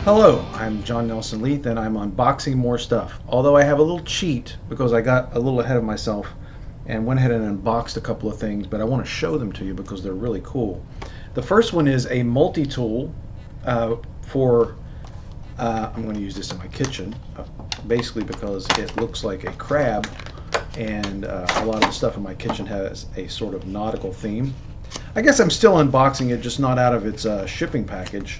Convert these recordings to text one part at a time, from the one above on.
Hello, I'm John Nelson Leith and I'm unboxing more stuff. Although I have a little cheat because I got a little ahead of myself and went ahead and unboxed a couple of things, but I want to show them to you because they're really cool. The first one is a multi-tool for, I'm going to use this in my kitchen, basically because it looks like a crab, and a lot of the stuff in my kitchen has a sort of nautical theme. I guess I'm still unboxing it, just not out of its shipping package.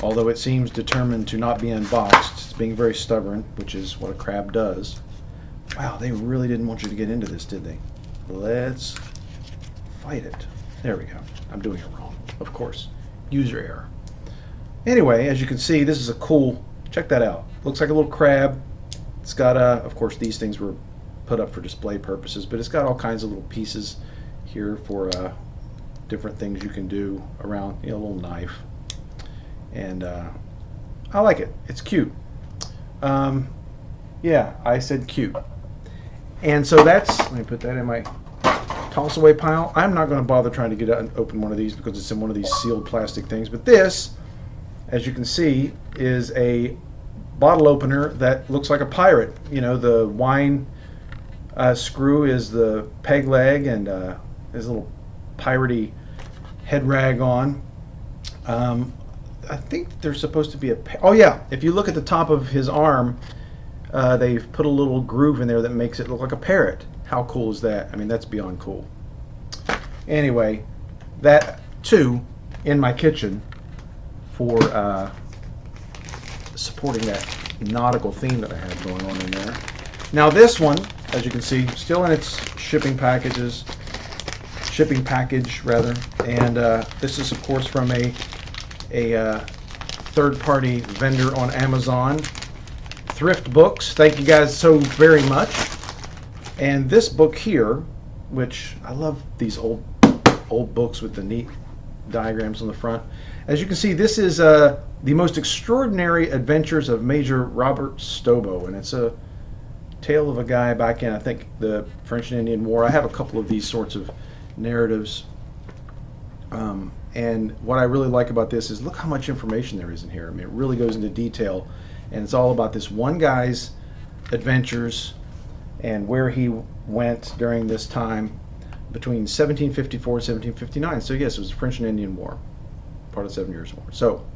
Although it seems determined to not be unboxed. It's being very stubborn, which is what a crab does. Wow, they really didn't want you to get into this, did they? Let's fight it. There we go. I'm doing it wrong, of course. User error. Anyway, as you can see, this is a cool, check that out. Looks like a little crab. It's got, of course, these things were put up for display purposes, but it's got all kinds of little pieces here for different things you can do around, a little knife. And I like it. It's cute. Yeah, I said cute. And so that's, let me put that in my toss away pile. I'm not going to bother trying to get out and open one of these because it's in one of these sealed plastic things. But this, as you can see, is a bottle opener that looks like a pirate. The wine screw is the peg leg, and there's a little piratey head rag on. I think there's supposed to be oh yeah, if you look at the top of his arm, they've put a little groove in there that makes it look like a parrot. How cool is that? I mean, that's beyond cool. Anyway, that too in my kitchen for supporting that nautical theme that I had going on in there. Now this one, as you can see, still in its shipping package rather, and this is of course from a third-party vendor on Amazon, Thrift Books. Thank you guys so very much. And this book here, which I love these old books with the neat diagrams on the front. As you can see, this is The Most Extraordinary Adventures of Major Robert Stobo, and it's a tale of a guy back in, I think, the French and Indian War. I have a couple of these sorts of narratives. And what I really like about this is look how much information there is in here. I mean, it really goes into detail, and it's all about this one guy's adventures and where he went during this time between 1754 and 1759. So yes, it was the French and Indian War, part of the 7 Years' War. So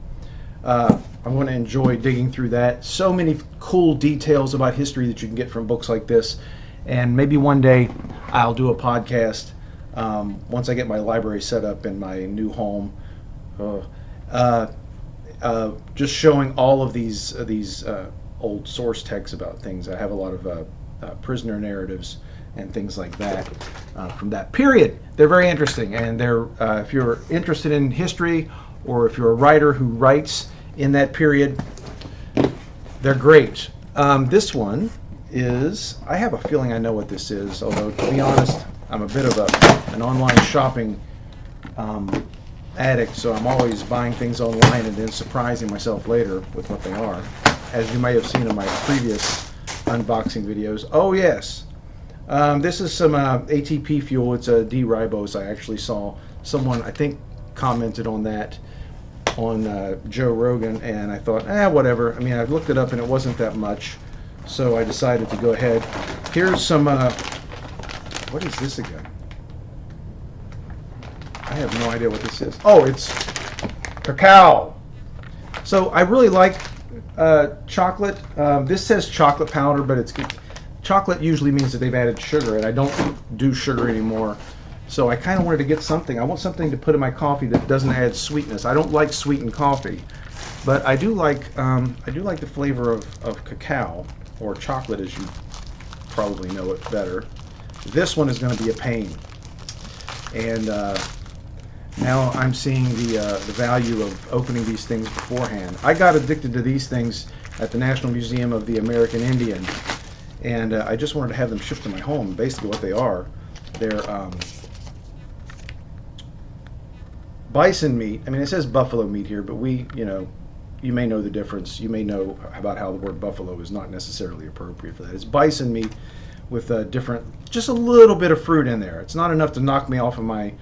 I'm going to enjoy digging through that. So many cool details about history that you can get from books like this, and maybe one day I'll do a podcast once I get my library set up in my new home, just showing all of these old source texts about things. I have a lot of prisoner narratives and things like that from that period. They're very interesting, and they're if you're interested in history, or if you're a writer who writes in that period, they're great. This one is, I have a feeling I know what this is, although to be honest, I'm a bit of an online shopping addict, so I'm always buying things online and then surprising myself later with what they are, as you may have seen in my previous unboxing videos. Oh yes, this is some ATP fuel. It's a D-ribose. I actually saw someone, I think, commented on that on Joe Rogan, and I thought, whatever. I mean, I looked it up and it wasn't that much, so I decided to go ahead. Here's some what is this again? I have no idea what this is. Oh, it's cacao. So I really like chocolate. This says chocolate powder, but it's chocolate usually means that they've added sugar, and I don't do sugar anymore. So I kind of wanted to get something. I want something to put in my coffee that doesn't add sweetness. I don't like sweetened coffee, but I do like the flavor of cacao, or chocolate, as you probably know it better. This one is going to be a pain, and now I'm seeing the value of opening these things beforehand. I got addicted to these things at the National Museum of the American Indian, and I just wanted to have them shipped to my home. Basically what they are, they're bison meat. I mean, it says buffalo meat here, but you may know the difference. You may know about how the word buffalo is not necessarily appropriate for that. It's bison meat with just a little bit of fruit in there. It's not enough to knock me off of my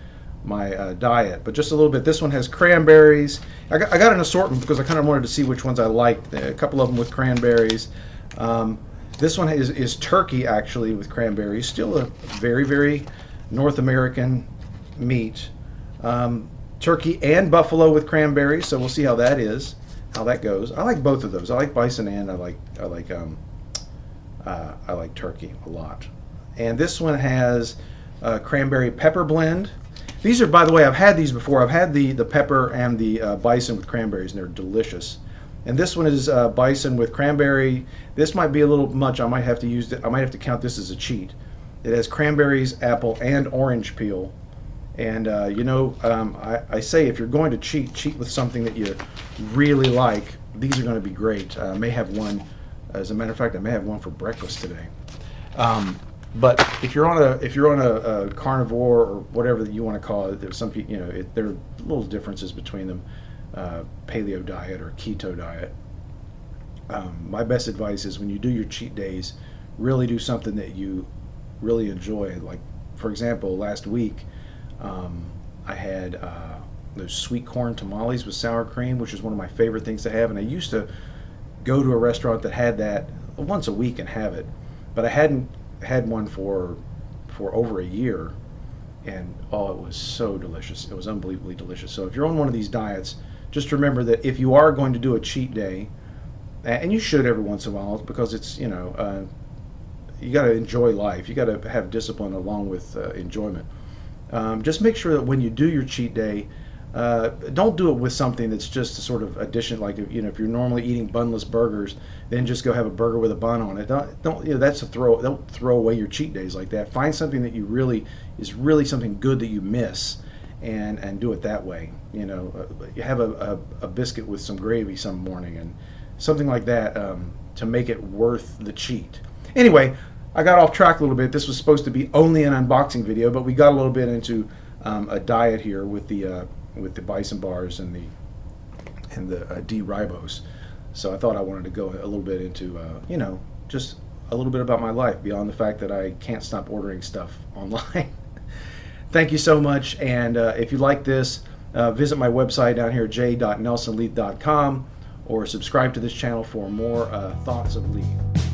my diet, but just a little bit. This one has cranberries. I got an assortment because I kind of wanted to see which ones I liked. A couple of them with cranberries. This one is turkey, actually, with cranberries. Still a very, very North American meat. Turkey and buffalo with cranberries, so we'll see how that is, how that goes. I like both of those. I like bison and I like turkey a lot. And this one has cranberry pepper blend. These are, by the way, I've had these before. I've had the pepper and the bison with cranberries, and they're delicious. And this one is bison with cranberry. This might be a little much. I might have to use it. I might have to count this as a cheat. It has cranberries, apple, and orange peel. And I say if you're going to cheat with something that you really like. These are going to be great. I may have one. As a matter of fact, I may have one for breakfast today. But if you're on a carnivore or whatever that you want to call it, there's some people, there are little differences between them. Paleo diet or keto diet. My best advice is when you do your cheat days, really do something that you really enjoy. Like, for example, last week I had those sweet corn tamales with sour cream, which is one of my favorite things to have. And I used to go to a restaurant that had that once a week and have it, but I hadn't had one for over a year, and oh, it was so delicious. It was unbelievably delicious. So if you're on one of these diets, just remember that if you are going to do a cheat day, and you should every once in a while, because it's you got to enjoy life. You got to have discipline along with enjoyment. Just make sure that when you do your cheat day, don't do it with something that's just a sort of addition. Like if you're normally eating bunless burgers, then just go have a burger with a bun on it. Don't that's a throw. Don't throw away your cheat days like that. Find something that you is really something good that you miss, and do it that way. You have a biscuit with some gravy some morning and something like that to make it worth the cheat. Anyway, I got off track a little bit. This was supposed to be only an unboxing video, but we got a little bit into a diet here with the bison bars and the D-ribose. So I thought I wanted to go a little bit into just a little bit about my life beyond the fact that I can't stop ordering stuff online. Thank you so much, and if you like this, visit my website down here, j.nelsonleith.com, or subscribe to this channel for more thoughts of Leith.